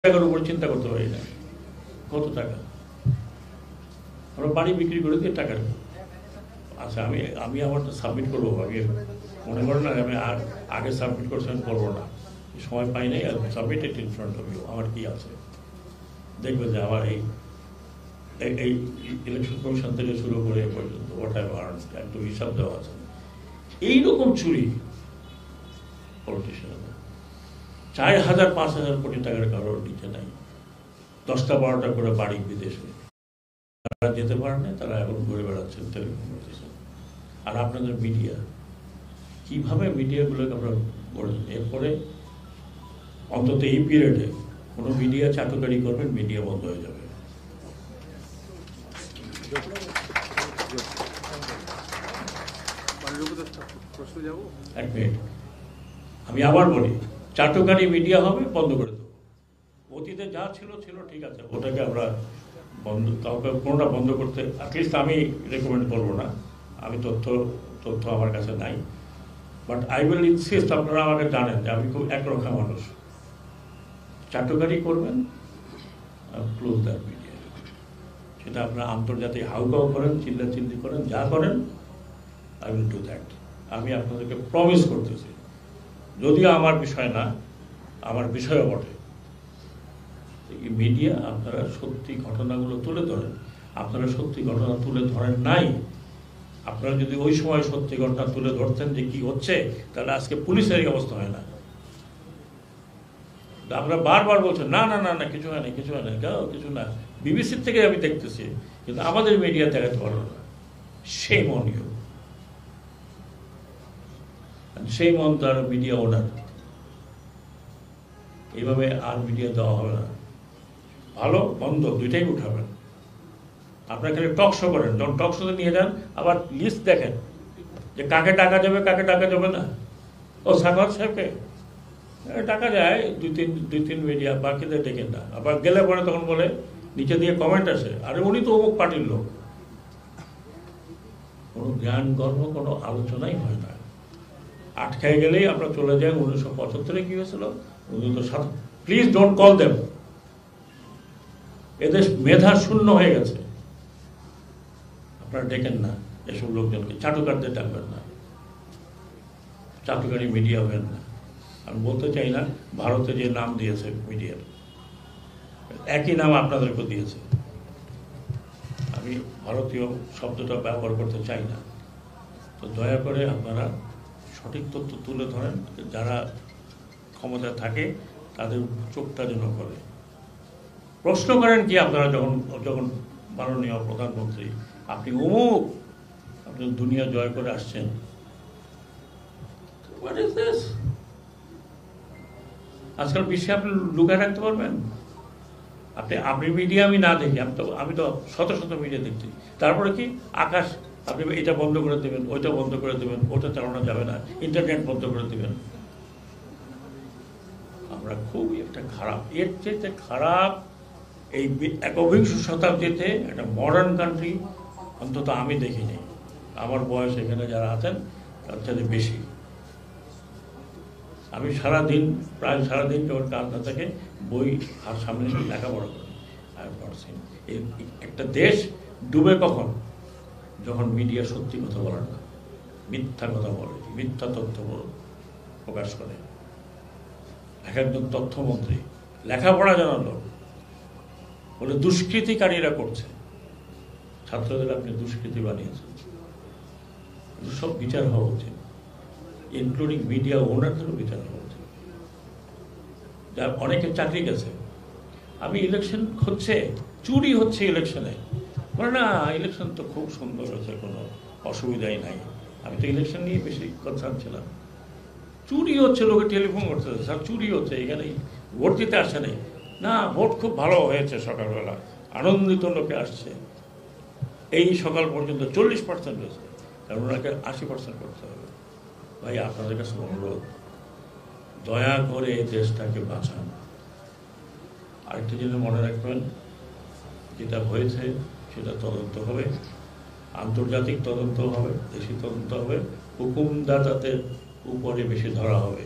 টাকার উপর চিন্তা করতে পারি না। কত টাকা আমরা বাড়ি বিক্রি করে দিয়ে টাকা। আচ্ছা, আমি আমারটা সাবমিট করবো, আগে মনে করেন না আমি আগে সাবমিট করছি, আমি করবো না, সময় পাই নাই। আর submit it in front of you, আমার কি আছে দেখবেন যে আমার এই ইলেকশন কমিশন থেকে শুরু করে এ পর্যন্ত হোয়াট আই আর্ন একটু হিসাব দেওয়া আছে। এইরকম চুরি পলিটিশিয়ান 4,000 5,000 কোটি টাকার কারোর নিচে নাই। 10টা 12টা করে বাড়ি বিদেশে, তারা যেতে পারে না, তারা এখন ঘুরে বেড়াচ্ছেন, টেলিফোন করতেছেন। আর আপনাদের মিডিয়া, কিভাবে মিডিয়াগুলোকে আপনারা করেছেন। এরপরে অন্তত এই পিরিয়ডে কোনো মিডিয়া চাটুকারি করবেন, মিডিয়া বন্ধ হয়ে যাবে। এক মিনিট, আমি আবার বলি, চাটুকারি মিডিয়া হবে, বন্ধ করে দেবো। অতীতে যা ছিল ছিল, ঠিক আছে, ওটাকে আমরা বন্ধ, কাউকে কোনোটা বন্ধ করতে অ্যাটলিস্ট আমি রেকমেন্ড করবো না। আমি তথ্য আমার কাছে নাই, বাট আই উইল ইনসিস্ট, আপনারা আমাকে জানেন যে আমি খুব একরক্ষা মানুষ। চাটুকারি করবেন, ক্লোজ দ্যাট মিডিয়া। সেটা আপনারা আন্তর্জাতিক হাউকাউ করেন, চিল্লাচিল্লি করেন, যা করেন, আই উইল ডু দ্যাট। আমি আপনাদেরকে প্রমিস করতেছি, যদিও আমার বিষয় না, আমার বিষয়ও বটে, এই মিডিয়া আপনারা সত্যি ঘটনাগুলো তুলে ধরেন। আপনারা সত্যি ঘটনা তুলে ধরেন নাই। আপনারা যদি ওই সময় সত্যি ঘটনা তুলে ধরতেন যে কি হচ্ছে, তাহলে আজকে পুলিশের এই অবস্থা হয় না। আমরা বারবার বলছেন না না না না, কিছু হয় না, কিছু হয় না, কিছু না। বিবিসির থেকে আমি দেখতেছি, কিন্তু আমাদের মিডিয়া দেখাতে পারলো না। shame on you, and shame on তার মিডিয়া ওনার। এইভাবে আর মিডিয়া দেওয়া হবে না। ভালো মন্দ দুইটাই উঠাবেন। আপনারা খালি টক শো করেন, যখন টক শোতে নিয়ে যান আবার লিস্ট দেখেন যে কাকে টাকা যাবে, কাকে টাকা যাবে না। ও সাগর সাহেবকে টাকা যায় দুই তিন মিডিয়া, বাকিদের ডেকেন না। আবার গেলে পরে তখন বলে, নিচে দিয়ে কমেন্ট আসে, আরে উনি তো অমুক পার্টির লোক। কোনো জ্ঞান গর্ব, কোনো আলোচনাই হয় না। আটকায় গেলেই আমরা চলে যাই 1975-এ কি হয়েছিল, 1907। Please don't call them. এদেশ মেধা শূন্য হয়ে গেছে। আপনারা ডেকেন না এসব লোকজনকে, চাটুকারদের ডাকবেন না, চাটুকারি মিডিয়া হবেন না। আমি বলতে চাই না ভারতে যে নাম দিয়েছে মিডিয়ার, একই নাম আপনাদেরকে দিয়েছে। আমি ভারতীয় শব্দটা ব্যবহার করতে চাই না। তো দয়া করে আপনারা সঠিক তথ্য তুলে ধরেন, যারা ক্ষমতা থাকে তাদের চোখটা যেন করে। প্রশ্ন করেন কি আপনারা যখন মাননীয় প্রধানমন্ত্রী, আপনি অমুক, আপনি দুনিয়া জয় করে আসছেন, হোয়াট ইজ দিস? আজকাল বিশ্বে আপনি লুকায় রাখতে পারবেন? আপনি মিডিয়া আমি না দেখি, আমি তো শত শত মিডিয়া দেখছি। তারপরে কি আকাশ, আপনি এটা বন্ধ করে দেবেন, ওইটা বন্ধ করে দেবেন, ওটা চালানো যাবে না, ইন্টারনেট বন্ধ করে দেবেন। আমরা খুবই একটা খারাপ, এর চেয়ে খারাপ এই 21 শতাব্দীতে একটা মডার্ন কান্ট্রি অন্তত আমি দেখিনি। আমার বয়স এখানে যারা আছেন তার থেকে বেশি। আমি প্রায় সারাদিন যখন কাজ না থাকে, বই আর সামনে লেখাপড়া করি। একটা দেশ ডুবে কখন? যখন মিডিয়া সত্যি কথা বলে না, মিথ্যা কথা বলে, মিথ্যা তথ্য প্রকাশ করে। একজন তথ্যমন্ত্রী লেখাপড়া জানালো বলে দুষ্কৃতিকারীরা করছে, ছাত্রদের আপনি দুষ্কৃতি বানিয়েছেন। সব বিচার হওয়া উচিত, ইনক্লুডিং মিডিয়া ওনারদেরও বিচার হওয়া উচিত। যার অনেকে চাকরি গেছে, আমি ইলেকশন হচ্ছে, চুরি হচ্ছে ইলেকশনে, বলে না ইলেকশন তো খুব সুন্দর হয়েছে, কোনো অসুবিধাই নাই। আমি তো ইলেকশন নিয়ে বেশি কনসার্ন ছিলাম। চুরি হচ্ছে, লোকে টেলিফোন করতে, স্যার চুরি হচ্ছে, এখানে ভোট দিতে আসে নেই না, ভোট খুব ভালো হয়েছে, সকালবেলা আনন্দিত লোকে আসছে। এই সকাল পর্যন্ত 40% হয়েছে, কারণ ওনাকে 80% করতে হবে। ভাই আপনাদের কাছে অনুরোধ, দয়া করে এই দেশটাকে বাঁচান। আরেকটা জিনিস মনে রাখবেন, যেটা হয়েছে সেটা তদন্ত হবে, আন্তর্জাতিক তদন্ত হবে, দেশি তদন্ত হবে, হুকুমদাতাদের উপরে বেশি ধরা হবে।